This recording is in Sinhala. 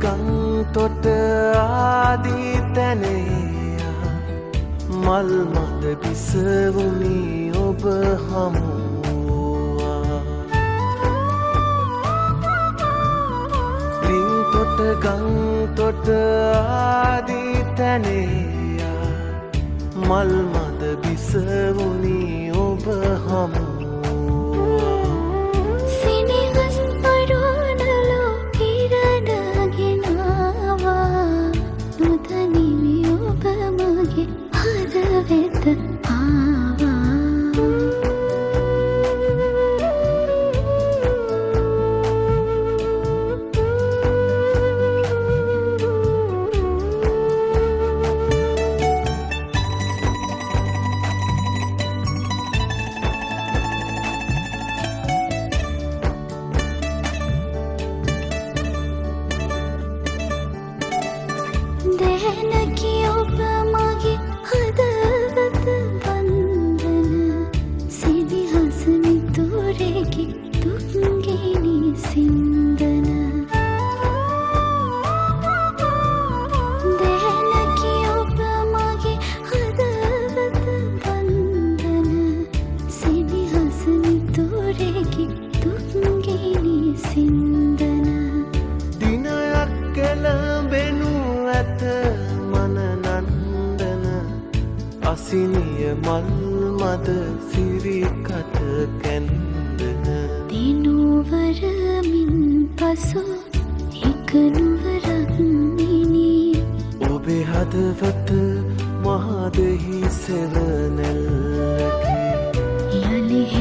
ගං තොට ආදී තැනේයා මල් මද බිසවුනි ඔබ හමුවා ලිං තොට ගං තොට ආදී තැනේයා මල් මද බිසවුනි ඔබ හමුවා අසිනිය මල් මද සිරිකට කැන්දන දිනුවරමින් පසු එක නුවරක් මිනී ඔබේ හදවත මහදෙහි සෙවනැල්ලක